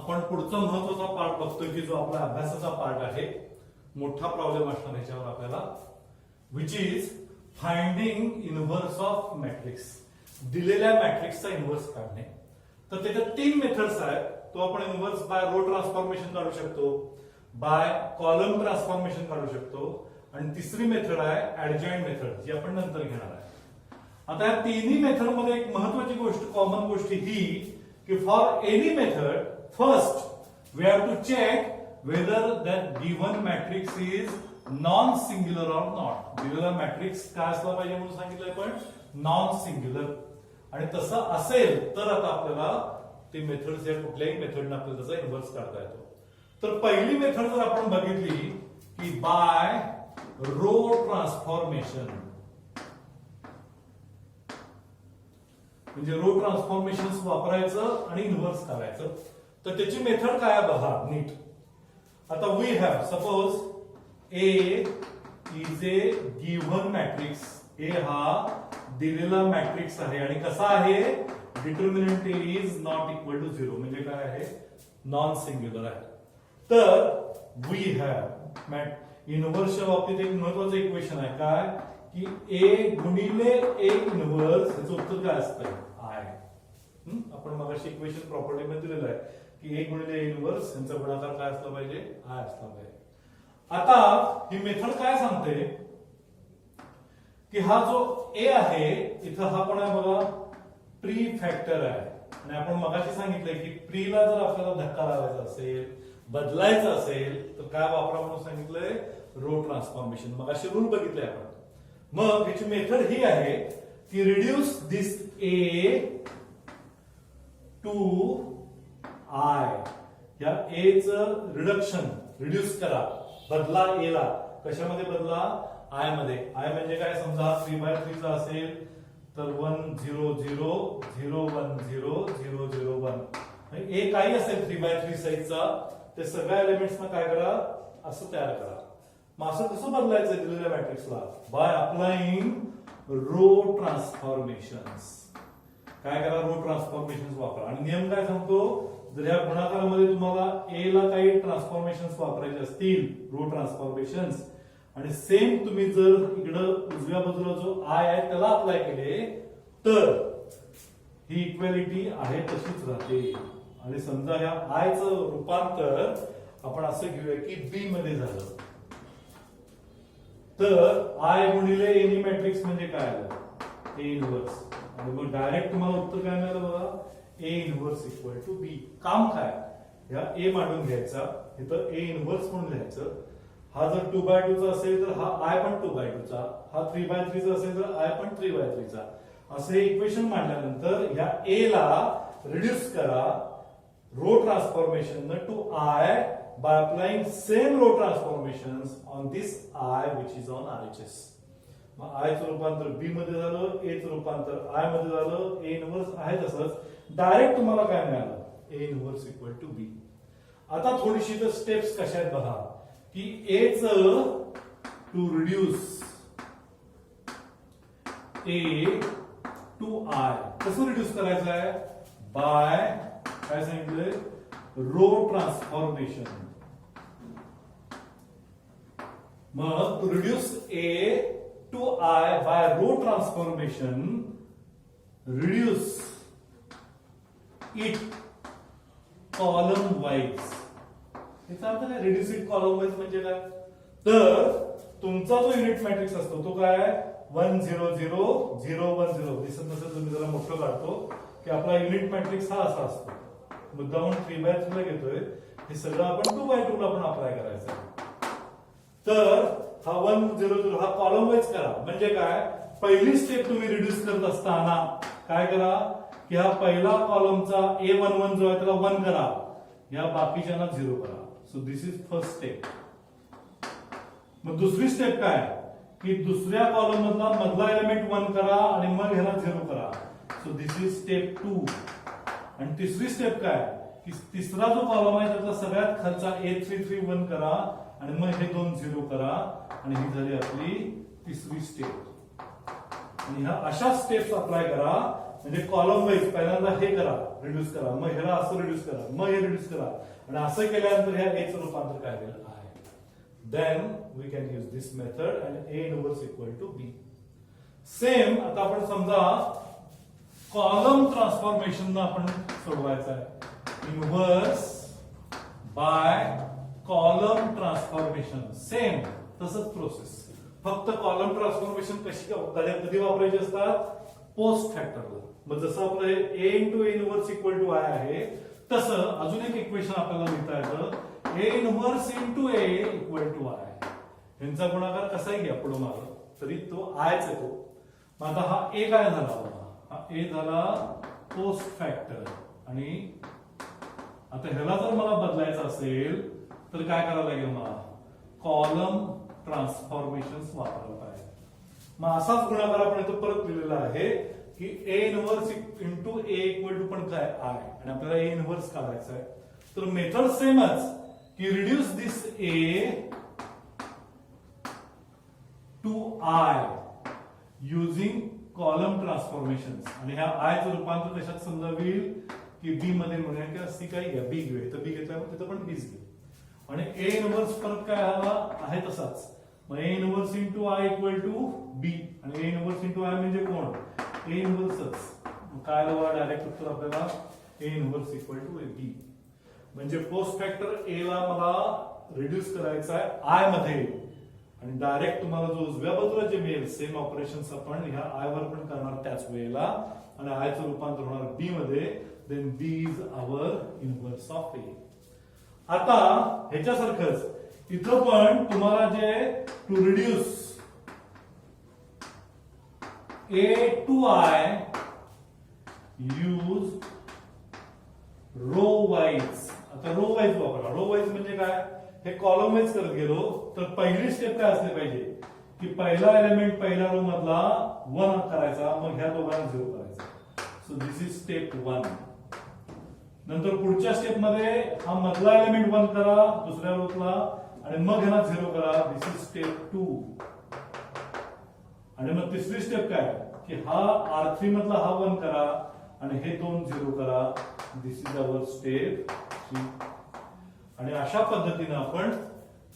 आपण पुढचा महत्वाचा पार्ट बघतोय की जो आपला अभ्यासाचा पार्ट आहे. मोठा प्रॉब्लेम असणार याच्यावर आपल्याला, which is finding inverse of matrix. दिलेल्या मॅट्रिक्सचा इनव्हर्स काढणे. तर त्याच्यात 3 मेथड्स आहेत. तो आपण इनव्हर्स बाय रो ट्रान्सफॉर्मेशन काढू शकतो, बाय कॉलम ट्रान्सफॉर्मेशन काढू शकतो, आणि तिसरी मेथड आहे ऍडजॉइंट मेथड, जी आपण नंतर घेणार आहे. आता या तिन्ही मेथड मध्ये एक महत्वाची गोष्ट, कॉमन गोष्ट ही की for any method first we have to check whether that given matrix is non singular or not. दिलेला मॅट्रिक्स काय असला पाहिजे म्हणून सांगितलंय, पण नॉन सिंग्युलर. आणि तसं असेल तर आता आपल्याला ते मेथड्स या कुठल्याही मेथडने आपल्याला त्याचा इन्व्हर्स काढता येतो. तर पहिली मेथड जर आपण बघितली की बाय रो ट्रान्सफॉर्मेशन, म्हणजे रो ट्रान्सफॉर्मेशन वापरायचं आणि इन्व्हर्स करायचं. तर त्याची मेथड काय बघा नीट. आता we have suppose A is A given matrix. A हा दिलेला मॅट्रिक्स आहे आणि कसा आहे, determinant is not equal to 0, म्हणजे काय आहे, नॉन सिंग्युलर आहे. तर वी हॅव इन्व्हर्सच्या बाबतीत एक महत्वाचं इक्वेशन आहे काय, की ए गुणिले ए इन्व्हर्स, याचं उत्तर काय असतं, आय. आपण मगाशी इक्वेशन प्रॉपर्टी मध्ये दिलेलं आहे की ए गुणिले ए इन्व्हर्स यांचा गुणाकार काय असला पाहिजे, आय असला पाहिजे. आता ही मेथड काय सांगते की हा जो ए आहे इथं हा पण आहे बघा, प्री फॅक्टर आहे. आणि आपण मगाशी सांगितलंय की प्रीला जर आपल्याला धक्का लावायचा असेल, बदलायचं असेल, तर काय वापरा म्हणून सांगितलंय, रो ट्रान्सफॉर्मेशन. मगाशी रूल बघितले आपण. मग याची मेथड ही आहे की reduce this A to I. या ए चं रिडक्शन, रिड्यूस करा, बदला ए ला. कशामध्ये बदला, आय मध्ये. आय म्हणजे काय, समजा 3/3 चा असेल तर 1 0 0 0 1 0 0 0 1. ए काही असेल 3/3 साईजचा, ते सगळ्या एलिमेंट्सना काय करा, असं तयार करा. मग असं कसं बदलायचं दिलेल्या मॅट्रिक्सला, बाय अप्लाइंग रो ट्रान्सफॉर्मेशन्स. काय करा, रो ट्रान्सफॉर्मेशन्स वापरा. आणि नियम काय सांगतो, जर या गुणाकारामध्ये तुम्हाला ए ला काही ट्रान्सफॉर्मेशन्स वापरायचे असतील, रो ट्रान्सफॉर्मेशन्स, आणि सेम तुम्ही जर इकडं उजव्या बाजूला जो आय आहे त्याला अप्लाय केले, तर ही इक्वॅलिटी आहे तशीच राहते. आणि समजा ह्या आय चं रूपांतर आपण असं घेऊया की बी मध्ये झालं, तर आय गुणिले एनी मॅट्रिक्स म्हणजे काय आलं, ए इन्व्हर्स. आणि मग डायरेक्ट तुम्हाला उत्तर काय मिळालं बघा, ए इन्व्हर्स इक्वल टू बी. काम काय, या ए मांडून घ्यायचा, इथं ए इन्व्हर्स म्हणून लिहायचं. हा जर 2/2 चा असेल तर हा आय पण 2/2 चा, हा 3/3 चा असेल तर आय पण 3/3 चा. असं हे इक्वेशन मांडल्यानंतर ह्या ए ला रिड्यूस करा row transformation to I by applying same row transformations on this I which is on RHS. मग आय चं रूपांतर बी मध्ये झालं, ए चं रूपांतर आय मध्ये झालं, ए इन्व्हर्स आहे तसंच. डायरेक्ट तुम्हाला काय मिळालं, ए इन्व्हर्स इक्वल टू बी. आता थोडीशी तर स्टेप्स कशा आहेत बघा, की ए चं to reduce A to I कसं रिड्यूस करायचं आहे, बाय काय सांगितलंय, रो ट्रान्सफॉर्मेशन. मग to reduce A to I by row transformation, reduce it column wise. याचा अर्थ काय, रिड्यूस इट कॉलम वाईज म्हणजे काय, तर तुमचा जो युनिट मॅट्रिक्स असतो तो काय, 1 0 0 0 1 0. दिसत नसेल तुम्ही जरा मोठं काढतो की आपला युनिट मॅट्रिक्स हा असा असतो. मुद्दामून 3/3 ला घेतोय, हे सगळं आपण 2/2 ला पण अप्लाय करायचं. तर हा 1 0 0 हा कॉलम वाईज करा. म्हणजे काय, पहिली स्टेप तुम्ही रिड्यूस करत असताना काय करा, की हा पहिला कॉलमचा A11 जो आहे त्याला 1 करा, या बाकीच्यांना 0 करा. So this is first step. मग दुसरी स्टेप काय, की दुसऱ्या कॉलम मधला एलिमेंट 1 करा आणि मग ह्याला 0 करा. So this is step 2. आणि तिसरी स्टेप काय, की तिसरा जो कॉलम आहे त्याचा सगळ्यात खालचा A33 1 करा आणि मग हे 2 0 करा. आणि ही झाली आपली तिसरी स्टेप. आणि ह्या अशा स्टेप्स अप्लाय करा म्हणजे कॉलम वाईज पहिल्यांदा हे करा, रिड्यूस करा, मग ह्याला असं रिड्यूस करा, मग हे रिड्यूस करा, आणि असं केल्यानंतर ह्या a चं रूपांतर काय होईल I. Then we can use this method and A inverse equal to B. Same आता आपण समजा कॉलम ट्रान्सफॉर्मेशन आपण सोडवायचं आहे. Inverse by column transformation same तसंच प्रोसेस. फक्त कॉलम ट्रान्सफॉर्मेशन कधी वापरायची असतात? पोस्ट फॅक्टरला. मग जसं आपलं A into A inverse equal to I आहे तसं अजून एक इक्वेशन आपल्याला लिहिता येतं A inverse into A equal to I. यांचा गुणाकार कसाही घ्या पुढे माग तरी तो Iच येतो. मग आता हा A काय झाला? हा A झाला पोस्ट फॅक्टर. आणि आता ह्याला जर मला बदलायचं असेल तर काय करावं लागेल? मला कॉलम ट्रान्सफॉर्मेशन वापरायला पाहिजे. मग असाच गुणाकार आपण इथं परत लिहिलेला आहे की A inverse into A equal to पण काय I, आणि आपल्याला A इनव्हर्स काढायचं आहे. तर मेथड सेमच की reduce this A to I using column transformation. आणि ह्या I चं रूपांतर कशात समजा होईल की B मध्ये म्हणूया किंवा C काही घ्या, B घेऊया. तर B घेतल्यामुळे तिथं पण Bच घेऊ. आणि A इनव्हर्स परत काय आला आहे तसाच. मग A inverse into I equal to B, आणि A इनव्हर्स इंटू I म्हणजे कोण? A इनव्हर्सच. काय आलं डायरेक्ट उत्तर आपल्याला A inverse equal to B. म्हणजे पोस्ट फॅक्टर A ला मला रिड्यूस करायचा आहे I मध्ये, आणि डायरेक्ट तुम्हाला जो उजव्या बाजूला जे मिळेल सेम ऑपरेशन्स आपण ह्या I वर पण करणार त्याच वेळेला, आणि I चं रूपांतर होणार B मध्ये. Then B is our inverse of A. आता ह्याच्यासारखंच इथं पण तुम्हाला जे to reduce A to I use row wise. आता रो वाईज वापरा. रो वाईज म्हणजे काय? हे कॉलम वाईज करत गेलो तर पहिली स्टेप काय असली पाहिजे की पहिला एलिमेंट पहिल्या रो मधला 1 करायचा, मग ह्या दोघांना 0 करायचा. So this is step 1. नंतर पुढच्या स्टेप मध्ये हा मधला एलिमेंट 1 करा दुसऱ्या रोतला, आणि मग ह्याला 0 करा. दिस इज स्टेप 2. आणि मग तिसरी स्टेप काय की हा R3 मधला हा 1 करा आणि हे 2 0 करा. दिस इज अवर स्टेप 3. आणि अशा पद्धतीने आपण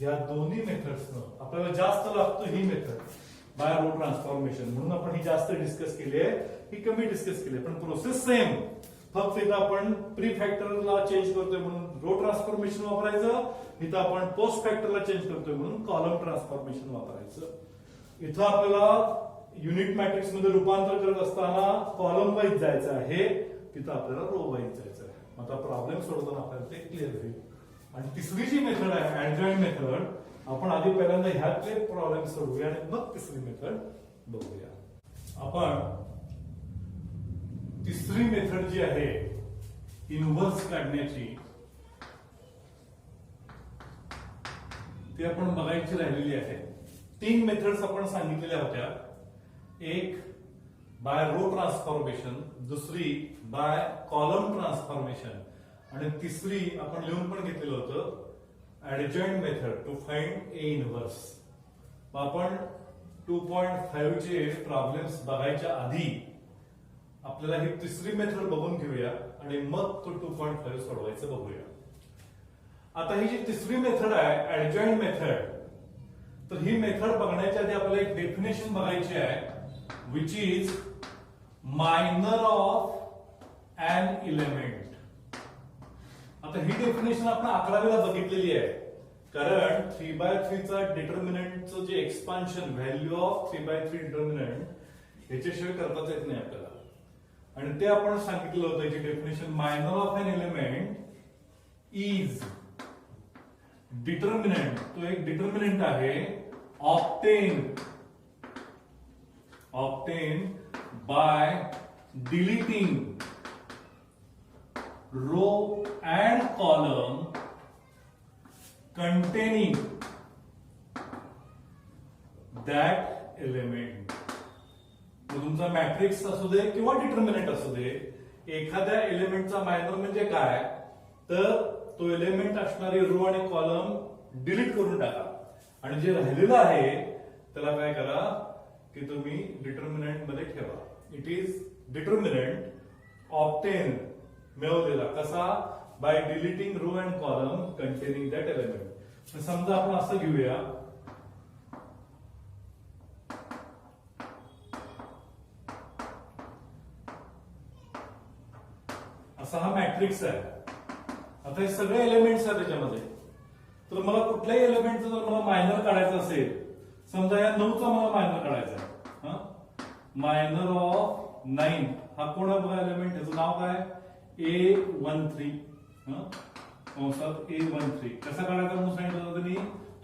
या दोन्ही मेथड्सनं आपल्याला जास्त लागतो ही मेथड बाय रो ट्रान्सफॉर्मेशन, म्हणून आपण ही जास्त डिस्कस केली आहे, ही कमी डिस्कस केली आहे, पण प्रोसेस सेम. फक्त इथं आपण प्री फॅक्टरला चेंज करतोय म्हणून रो ट्रान्सफॉर्मेशन वापरायचं, इथं आपण पोस्ट फॅक्टरला चेंज करतोय म्हणून कॉलम ट्रान्सफॉर्मेशन वापरायचं. इथं आपल्याला युनिट मॅट्रिक्स मध्ये रूपांतर करत असताना कॉलम वाईज जायचं आहे, तिथं आपल्याला रो वाईज जायचं आहे. आता प्रॉब्लेम सोडवताना आपल्याला ते क्लिअर होईल. आणि तिसरी जी मेथड आहे ऍडजॉइंट मेथड, आपण आधी पहिल्यांदा ह्यातले प्रॉब्लेम सोडवूया आणि मग तिसरी मेथड बघूया. आपण तिसरी मेथड जी आहे इनव्हर्स काढण्याची ती आपण बघायची राहिलेली आहे. 3 मेथड्स आपण सांगितलेल्या होत्या. एक बाय रो ट्रान्सफॉर्मेशन, दुसरी बाय कॉलम ट्रान्सफॉर्मेशन, आणि तिसरी आपण लिहून पण घेतलेलं होतं adjoint method to find A inverse. आपण 2.5 चे प्रॉब्लेम्स बघायच्या आधी आपल्याला ही तिसरी मेथड बघून घेऊया आणि मग तो 2.5 सोडवायचं बघूया. आता ही जी तिसरी मेथड आहे ऍडजॉइंट मेथड, तर ही मेथड बघण्याच्या आधी आपल्याला एक डेफिनेशन बघायची आहे, which is minor of an element. आता ही डेफिनेशन आपण 11वीला बघितलेली आहे, कारण 3/3 चा डिटर्मिनंटचं जे एक्सपान्शन व्हॅल्यू ऑफ 3/3 डिटर्मिनंट याच्याशिवाय करताच येत नाही आपल्याला. आणि ते आपण सांगितलं होतं याची definition, minor of an element is determinant, तो एक डिटर्मिनंट आहे, obtain by deleting row and column containing that element. तुमचा मॅट्रिक्स असू दे किंवा डिटर्मिनंट असू दे, एखाद्या एलिमेंटचा मायनर म्हणजे काय, तर तो एलिमेंट असणारी रो आणि कॉलम डिलीट करून टाका, आणि जे राहिलेलं आहे त्याला काय करा की तुम्ही डिटर्मिनंट मध्ये ठेवा. इट इज डिटर्मिनंट ऑब्टेन मिळवलेला कसा by deleting row and column containing that element. समजा आपण असं घेऊया, असा हा मॅट्रिक्स आहे. आता हे सगळे एलिमेंट्स आहेत त्याच्यामध्ये. तर मला कुठल्याही एलिमेंटचं जर मला मायनर काढायचं असेल, समजा या 9चा मला मायनर काढायचा आहे. मायनर ऑफ 9 हा कोण आहे बघा एलिमेंट, त्याचं नाव काय A13. कंसात A13 कसा काढायचा म्हणून सांगितलं होतं त्यांनी.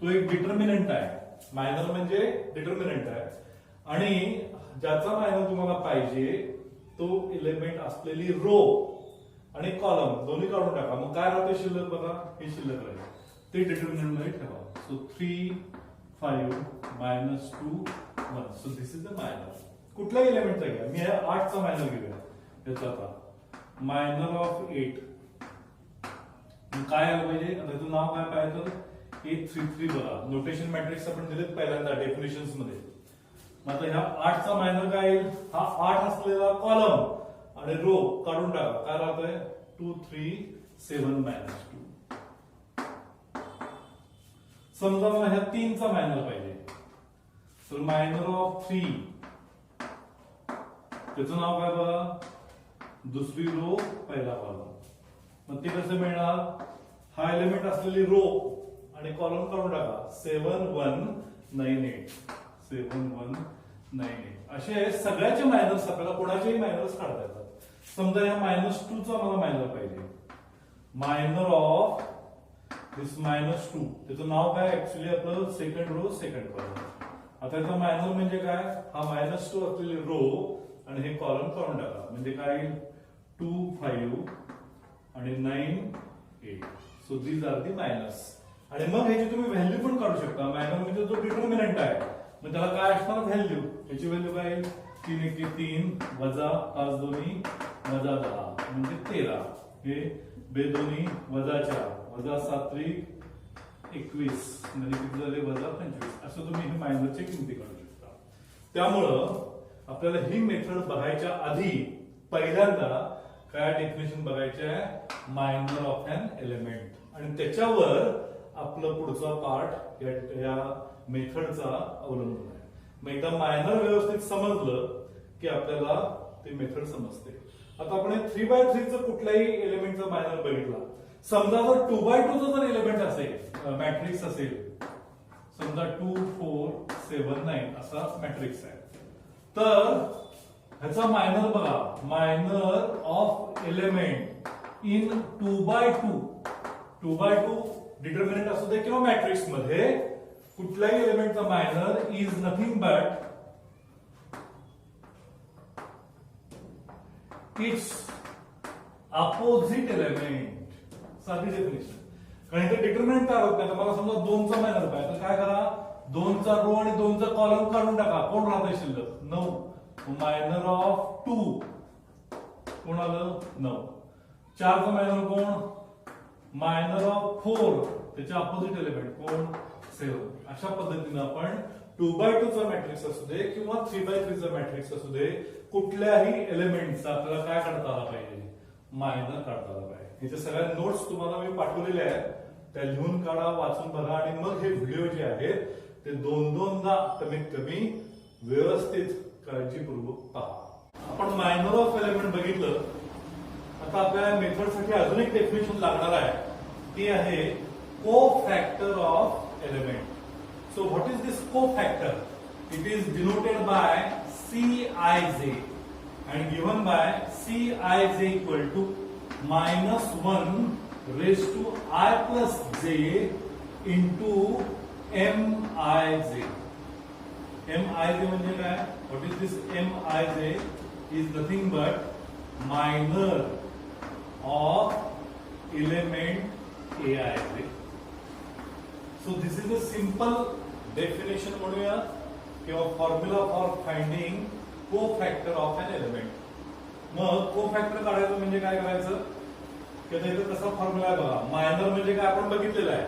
तो एक डिटर्मिनंट आहे. मायनर म्हणजे डिटर्मिनंट आहे आणि ज्याचा मायनर तुम्हाला पाहिजे तो एलिमेंट असलेली रो आणि कॉलम दोन्ही काढून टाका. मग काय राहते शिल्लक बघा, हे शिल्लक राहील. ते डिटर्मिनंट मध्ये ठेवा. So 3 5 -2 1. So this is the minor. कुठल्याही एलिमेंटचा घ्या. मी 8चा मायनर घेऊया. याचा आता मायनर ऑफ 8 काय आलं पाहिजे, त्याचं नाव काय पाहिजे तर A33 बघा. नोटेशन मॅट्रिक्स आपण दिलेत पहिल्यांदा डेफिनेशन्स मध्ये. मग आता ह्या 8चा मायनर काय येईल, हा 8 असलेला कॉलम आणि रो काढून टाका. काय राहतंय 2 3 7 -2. समजा मला ह्या 3चा मायनर पाहिजे, तर मायनर ऑफ 3 त्याचं नाव काय बघा, दुसरी रो पहिला कॉलम. मग ते कसं मिळणार, हा एलिमेंट असलेली रो आणि कॉलम काढून टाका. 7 1 9 8 7 1 9 8. असे सगळ्याचे मायनर्स आपल्याला कोणाचेही मायनर्स काढता येतात. समजा या -2चा मला मायनर पाहिजे. मायनर ऑफ दिस -2 त्याचं नाव काय ऍक्च्युली आपलं सेकंड रो सेकंड कॉलम. आता याचा मायनर म्हणजे काय, हा -2 असलेली रो आणि हे कॉलम काढून टाका. म्हणजे काय 2 5 आणि 9 8. So these are the minors. आणि मग ह्याची तुम्ही व्हॅल्यू पण काढू शकता. मायनर म्हणजे जो डिटर्मिनंट आहे, मग त्याला काय असणार व्हॅल्यू. याची व्हॅल्यू काय 3 1 3 वजा 5 2 वजा 10 म्हणजे 13. हे 2 2 वजा 4 वजा 7 3 21 म्हणजे किती झाले वजा 25. असं तुम्ही हे मायनरची किमती काढू शकता. त्यामुळं आपल्याला ही मेथड बघायच्या आधी पहिल्यांदा काय डेफिनेशन बघायचे आहे, मायनर ऑफ एन एलिमेंट. आणि त्याच्यावर आपलं पुढचा पार्ट या मेथडचा अवलंबून आहे. मग एकदा मायनर व्यवस्थित समजलं की आपल्याला ते मेथड समजते. आता आपण 3x3 कुठल्याही एलिमेंटचा मायनर बघितला. समजा जर 2x2 जर एलिमेंट असेल, मॅट्रिक्स असेल, समजा 2 4 7 9 असा मॅट्रिक्स आहे, तर ह्याचा मायनर बघा, minor of element in 2x2 determinant असू दे किंवा मॅट्रिक्स मध्ये कुठल्याही एलिमेंटचा minor is nothing but its opposite element. साधी डेफिनेशन. कारण इथे डिटर्मिनंट काय होत नाही. मला समजा 2चा मायनर पाहिजे, तर काय करा, 2चा रो आणि 2चा कॉलम काढून टाका. कोण राहतंय शिल्लक 9. मायनर ऑफ 2 कोण आलं 9. 4चा मायनर कोण, मायनर ऑफ 4 त्याच्या अपोजिट एलिमेंट कोण 7. अशा पद्धतीने आपण 2x2 चा मॅट्रिक्स असू दे किंवा 3x3 चा मॅट्रिक्स असू दे, कुठल्याही एलिमेंटचा आपल्याला काय काढता आला पाहिजे, मायनर काढता आला पाहिजे. ह्याच्या सगळ्या नोट्स तुम्हाला मी पाठवलेल्या आहेत, त्या लिहून काढा, वाचून बघा आणि मग हे व्हिडिओ जे आहेत ते 2-2दा कमीत कमी व्यवस्थित काळजीपूर्वक पहा. आपण मायनर ऑफ एलिमेंट बघितलं. आता आपल्या मेथडसाठी अजून एक डेफिनेशन लागणार आहे, ती आहे cofactor of element. So what is this cofactor? It is denoted by Cij and given by Cij equal to -1 raised to I plus j into Mij. Mij म्हणजे काय? What is this Mij? Is nothing but minor of element Aij. So this is a simple definition म्हणूया किंवा formula for finding cofactor of an element. मग cofactor काढायचं म्हणजे काय करायचं, की इथे कसा फॉर्म्युला आहे बघा. मायनर म्हणजे काय आपण बघितलेलं आहे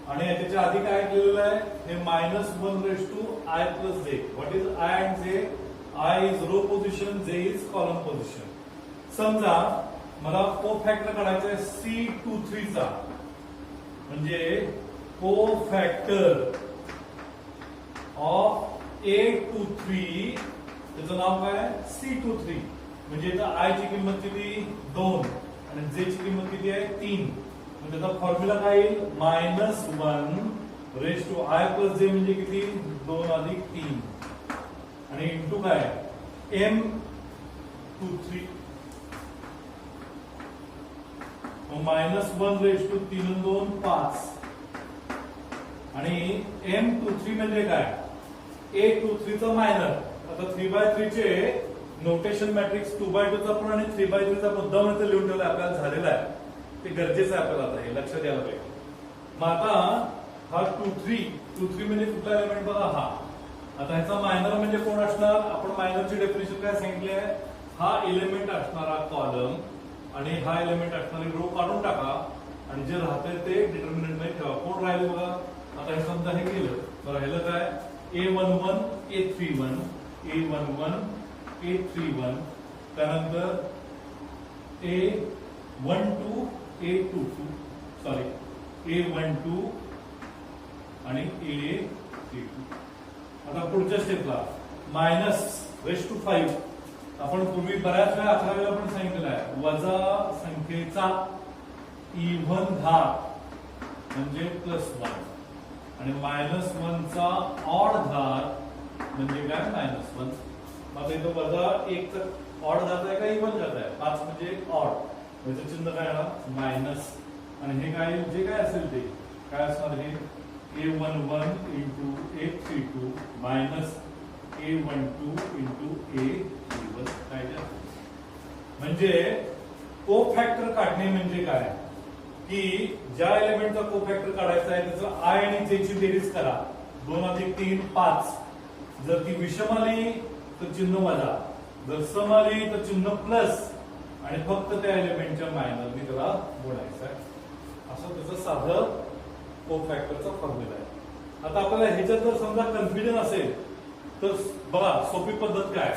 आणि त्याच्या आधी काय केलेलं आहे, हे -1 raised to I plus j. What is I and j? I is row position, j is column position. समजा मला को फॅक्टर काढायचा आहे C23 चा, म्हणजे को फॅक्टर ऑफ A23, त्याचं नाव काय C23. म्हणजे इथं आय ची किंमत किती 2 आणि जे ची किंमत किती आहे 3. म्हणजे त्याचा फॉर्म्युला काय येईल -1 रेज टू आय प्लस जे, म्हणजे किती 2 अधिक 3 आणि इंटू काय M23 -1 रेज टू 3 आणि 2 5 आणि M23 म्हणजे काय A23 चा मायनर. आता 3/3 चे नोटेशन मॅट्रिक्स 2/2 चा पण आणि 3/3 चा मुद्दाम इथे लिहून ठेवला आपल्याला झालेला आहे, ते गरजेचं आहे आपल्याला. आता हे लक्षात द्यायला पाहिजे. मग आता हा 23 म्हणजे कुठला एलिमेंट बघा हा. आता ह्याचा मायनर म्हणजे कोण असणार, आपण मायनरची डेफिनेशन काय सांगितली आहे, हा एलिमेंट असणारा कॉलम आणि हा एलिमेंट असणारी रो काढून टाका आणि जे राहते ते डिटर्मिनंट मध्ये ठेवा. कोण राहिले बघा. आता हे समजा हे केलं तर राहिलं काय A11 A31 A11 A31, त्यानंतर A12 A22 सॉरी A12 आणि A32. आता पुढच्या स्टेपला -5. आपण पूर्वी बऱ्याच वेळा 11वीला पण सांगितलेलं आहे, वजा संख्येचा इव्हन घात म्हणजे +1 आणि -1 चा ऑड घात म्हणजे काय -1. मग इथं वजा 1 चा ऑड घात आहे का इव्हन घात आहे, 5 म्हणजे ऑड, म्हणजे चिन्ह काय येणार मायनस. आणि हे काय जे काय असेल ते काय असणार, हे A11 into A32 minus A12 into A31 काय. म्हणजे को फॅक्टर काढणे म्हणजे काय की ज्या एलिमेंटचा को फॅक्टर काढायचा आहे त्याचं आय आणि जे ची बेरीज करा. 2 अधिक 3 5. जर ती विषम आली तर चिन्ह वजा, जर सम आली तर चिन्ह प्लस आणि फक्त त्या एलिमेंटच्या मायनरने त्याला बोलायचं आहे. असं त्याचं साधं को फॅक्टरचा फॉर्म्युला आहे. आता आपल्याला ह्याच्यात जर समजा कन्फ्युजन असेल तर बघा सोपी पद्धत काय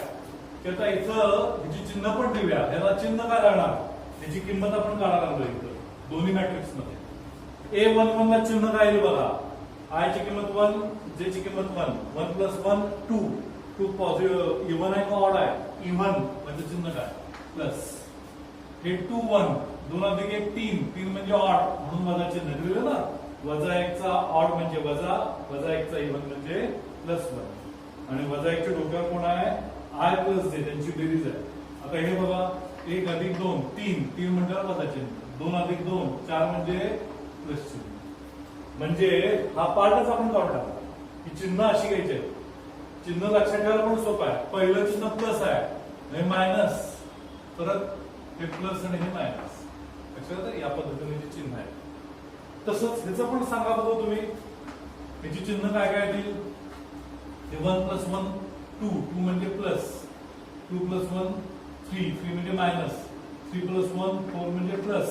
की आता इथं ह्याची चिन्ह पण ठेवूया. ह्याला चिन्ह काय राहणार, त्याची किंमत आपण काढायला लागलो इथं दोन्ही मॅट्रिक्स मध्ये. A11 ला चिन्ह काय येईल बघा, आय ची किंमत 1 जे ची किंमत 1 1 + 1 2 पॉझिटिव्ह इव्हन आहे का ऑड आहे, इव्हन म्हणजे चिन्ह काय प्लस. हे 2 1 2 अधिक 1 3 म्हणजे ऑड म्हणून वजा चिन्ह दिलेलं ना. वजा 1 चा ऑड म्हणजे वजा, वजा 1 चा इव्हन म्हणजे +1 आणि वजा 1 च्या डोक्यावर कोण आहे आय प्लस जे, त्यांची बेरीज आहे. आता हे बघा 1 अधिक 2 3 म्हणजे वजा चिन्ह, 2 अधिक 2 4 म्हणजे प्लस चिन्ह. म्हणजे हा पार्टच आपण काढून टाकला की चिन्ह अशी घ्यायचे. चिन्ह लक्षात ठेवायला पण सोपं आहे. पहिलं चिन्ह प्लस आहे, हे मायनस, परत हे प्लस आणि हे मायनस. लक्षात या पद्धतीने जे चिन्ह आहे. तसंच ह्याचं पण सांगा बघू तुम्ही, ह्याची चिन्ह काय काय येतील. 1 + 1 2 2 म्हणजे प्लस, 2 + 1 3 3 म्हणजे मायनस, 3 + 1 4 म्हणजे प्लस,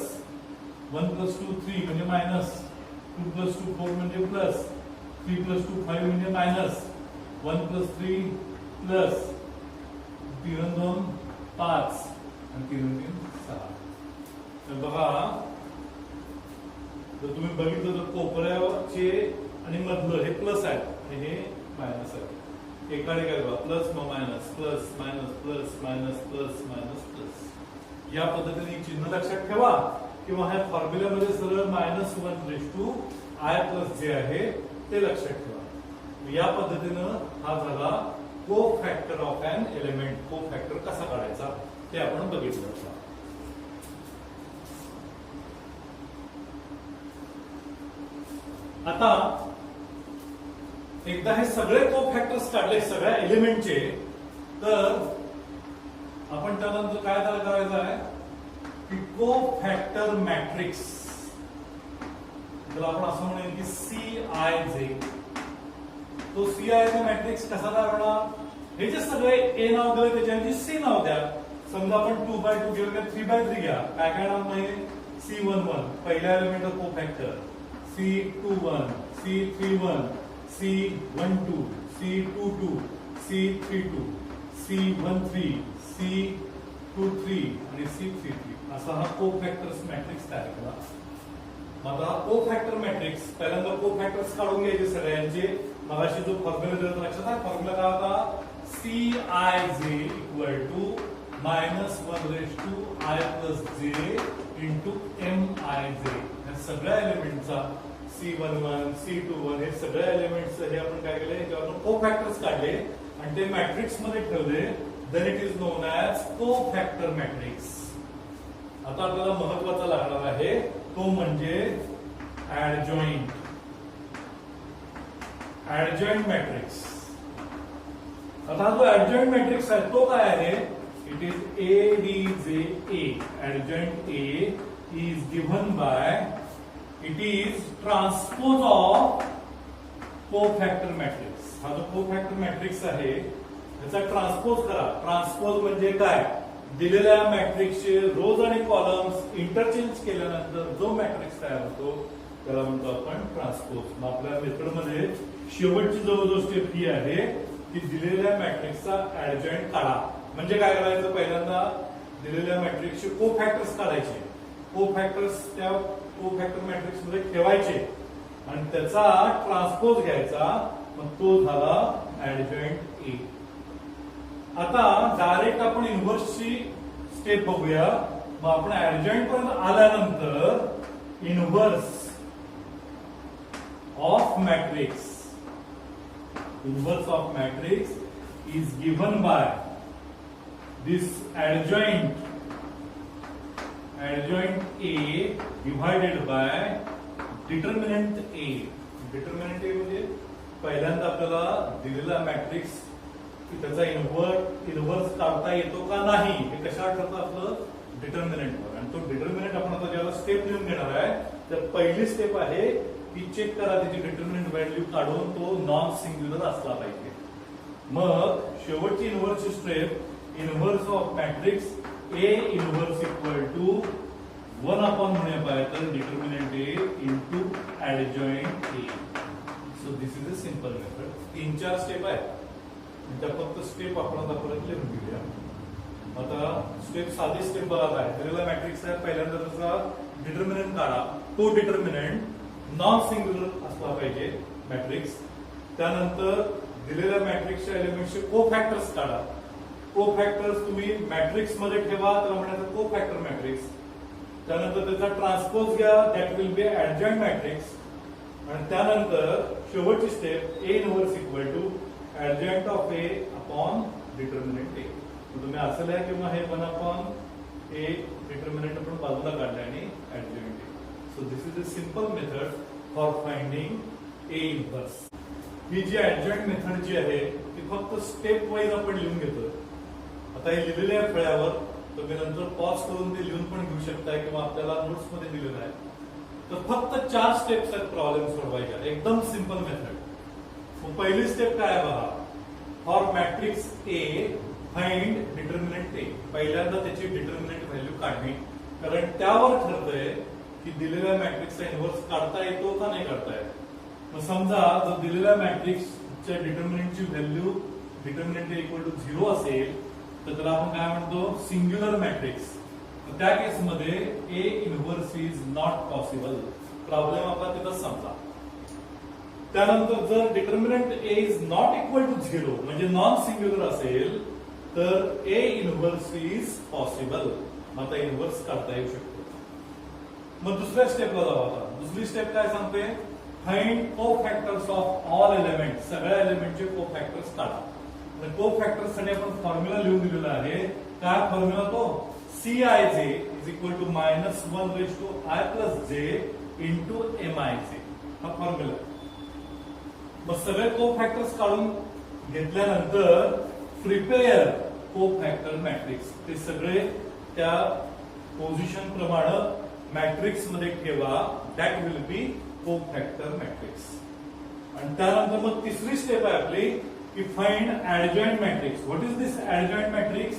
1 + 2 3 म्हणजे मायनस, 2 + 2 4 म्हणजे प्लस, 3 + 2 5 म्हणजे मायनस, 1 + 3 प्लस, 3 आणि 2 5 आणि 3 आणि 3 6. तर बघा जर तुम्ही बघितलं तर कोपऱ्याचे आणि मधलं हे प्लस आहे आणि हे मायनस आहे. एकाने काय बघा प्लस मग minus, plus minus, plus minus, plus minus plus. या पद्धतीने चिन्ह लक्षात ठेवा किंवा ह्या फॉर्म्युल्यामध्ये सरळ -1 रेज टू आय प्लस जे आहे ते लक्षात ठेवा. या पद्धतीनं हा झाला को फॅक्टर ऑफ एन एलिमेंट. को फॅक्टर कसा काढायचा ते आपण बघितलं. आता एकदा हे सगळे को फॅक्टर्स काढले सगळ्या एलिमेंटचे, तर आपण त्यानंतर काय त्याला करायचं आहे की को फॅक्टर मॅट्रिक्स, त्याला आपण असं म्हणेल की CIJ. तो CIJ मॅट्रिक्स कसा तयार होणार, हे जे सगळे A नाव दिले त्याच्याऐवजी C नाव द्या. समजा आपण 2/2 घेऊ किंवा 3/3 घ्या. काय काय नाव नाही, C11 पहिल्या एलिमेंटचा को factor, C21 C31 C12 C22 C32 C13, C23 आणि C33 असा हा कोफॅक्टर्स मॅट्रिक्स तयार केला. आता हा कोफॅक्टर मॅट्रिक्स पहिल्यांदा कोफॅक्टर्स काढून घ्यायचे सगळ्यांचे. मगाशी जो फॉर्म्युला दिला लक्षात आहे, फॉर्म्युला काय होता? Cij equal to -1/i+j into Mij. या सगळ्या एलिमेंटचा C11, C21 हे सगळ्या एलिमेंट्स हे आपण काय केले, याच्यावरून कोफॅक्टर्स काढले आणि ते मॅट्रिक्स मध्ये ठेवले. Then it is known as cofactor matrix. आता आपल्याला महत्वाचा लागणार आहे तो म्हणजे ऍडजॉइंट मॅट्रिक्स. आता जो ऍडजॉइंट मॅट्रिक्स आहे तो काय आहे? It is ADJ. Adjoint A is given by, it is transpose of cofactor matrix. हा जो कोफॅक्टर मॅट्रिक्स आहे त्याचा ट्रान्सपोज करा. ट्रान्सपोज म्हणजे काय? दिलेल्या मॅट्रिक्सचे रोज आणि कॉलम्स इंटरचेंज केल्यानंतर जो मॅट्रिक्स तयार होतो त्याला म्हणतो आपण ट्रान्सपोज. मग आपल्या मेथडमध्ये शेवटची जवळजवळ स्टेप ही आहे की दिलेल्या मॅट्रिक्सचा ऍडजॉइंट काढा. म्हणजे काय करायचं? पहिल्यांदा दिलेल्या मॅट्रिक्सचे कोफॅक्टर्स काढायचे. कोफॅक्टर्स त्या कोफॅक्टर मॅट्रिक्स मध्ये ठेवायचे आणि त्याचा ट्रान्सपोज घ्यायचा. मग तो झाला ऍडजॉइंट ए. आता डायरेक्ट आपण इन्व्हर्सची स्टेप बघूया. मग आपण ऍडजॉइंट पर्यंत आल्यानंतर inverse of matrix is given by this adjoint A divided by determinant A. determinant A म्हणजे पहिल्यांदा आपल्याला दिलेला मॅट्रिक्स की त्याचा इन्व्हर्स काढता येतो का नाही हे कशावर ठरतं? आपलं डिटर्मिनंटवर. आणि तो डिटर्मिनंट आपण आता ज्याला स्टेप लिहून घेणार आहे तर पहिली स्टेप आहे की चेक करा त्याची डिटर्मिनंट व्हॅल्यू काढून तो नॉन सिंग्युलर असला पाहिजे. मग शेवटची इन्व्हर्सची step, inverse of matrix A inverse equal to 1/, तर determinant A into adjoint A. So this is a simple method. 3-4 step आहेत. त्या फक्त स्टेप आपण आता परत लिहून घेऊया. आता स्टेप साधी स्टेप बघा काय. दिलेला मॅट्रिक्स आहे, पहिल्यांदा त्याचा डिटर्मिनंट काढा. तो डिटर्मिनंट नॉन सिंग्युलर असला पाहिजे मॅट्रिक्स. त्यानंतर दिलेल्या मॅट्रिक्सच्या एलिमेंटचे कोफॅक्टर्स काढा. कोफॅक्टर्स तुम्ही मॅट्रिक्स मध्ये ठेवा तर म्हणायचं कोफॅक्टर मॅट्रिक्स. त्यानंतर त्याचा ट्रान्सपोज घ्या, that will be adjoint matrix. आणि त्यानंतर शेवटची step A inverse equal to adjoint of A upon determinant A. तुम्ही असं लिहा किंवा हे 1/A डिटर्मिनंट आपण बाजूला काढले आणि adjoint A. So this is a simple method for finding A inverse. ही जी ऍडजॉइंट मेथड जी आहे ती फक्त स्टेप वाईज आपण लिहून घेतो. आता हे लिहिलेल्या फळ्यावर तुम्ही नंतर पॉज करून ते लिहून पण घेऊ शकताय किंवा आपल्याला नोट्स मध्ये दिलेलं आहे. तर फक्त 4 स्टेप्स आहेत प्रॉब्लेम सोडवायच्या. एकदम सिंपल मेथड. पहिली स्टेप काय आहे बघा. For matrix A find determinant A. पहिल्यांदा त्याची डिटर्मिनंट व्हॅल्यू काढणे, कारण त्यावर ठरतंय की दिलेल्या मॅट्रिक्सचा इन्व्हर्स काढता येतो का नाही काढता येत. मग समजा जर दिलेल्या मॅट्रिक्सच्या डिटर्मिनंटची value determinant A equal to 0 असेल तर त्याला आपण काय म्हणतो? Singular matrix. त्या केसमध्ये A inverse is not possible. Problem आपला तिथं समजा. त्यानंतर जर determinant A is not equal to 0 म्हणजे नॉन सिंग्युलर असेल तर A इन्व्हर्स इज पॉसिबल. मग आता इन्व्हर्स काढता येऊ शकतो. मग दुसऱ्या स्टेपला जाऊ. आता दुसरी स्टेप काय सांगते? Find cofactors of all element. सगळ्या एलिमेंटचे कोफॅक्टर्स काढा. कोफॅक्टर्स साठी आपण फॉर्म्युला लिहून दिलेला आहे. काय फॉर्म्युला? तो Cij is equal to -1/i+j into Mij. हा फॉर्म्युला. मग सगळे कोफॅक्टर्स काढून घेतल्यानंतर प्रिपेअर कोफॅक्टर मॅट्रिक्स. ते सगळे त्या पोझिशन प्रमाणे मॅट्रिक्स मध्ये ठेवा. That will be cofactor matrix. आणि त्यानंतर मग तिसरी स्टेप आहे आपली की find adjoint matrix. What is this adjoint matrix?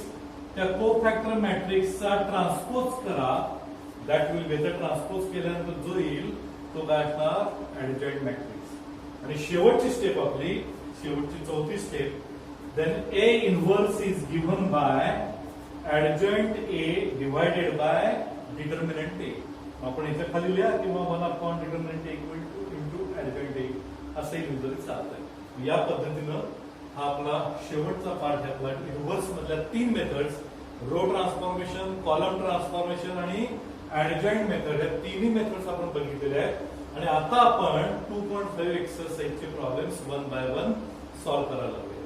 त्या कोफॅक्टर मॅट्रिक्सचा ट्रान्सपोज करा. दॅट विल बी, ट्रान्सपोज केल्यानंतर जो येईल तो काय असणार? Adjoint matrix. आणि शेवटची स्टेप आपली, शेवटची चौथी step then A inverse is given by adjoint A divided by determinant A. आपण इथे खाली लिहा किंवा 1 determinant A equal to into adjoint A असं लिहिलं तरी चालतंय. या पद्धतीनं हा आपला शेवटचा पार्ट घातला. इन्व्हर्स मधल्या 3 methods, row transformation, column transformation आणि ऍडजॉइंट मेथड, या तिन्ही मेथड्स आपण बघितलेले आहेत. आणि आता आपण 2.5 एक्सरसाइजचे प्रॉब्लेम्स 1 by 1 सॉल्व्ह करायला लागलो.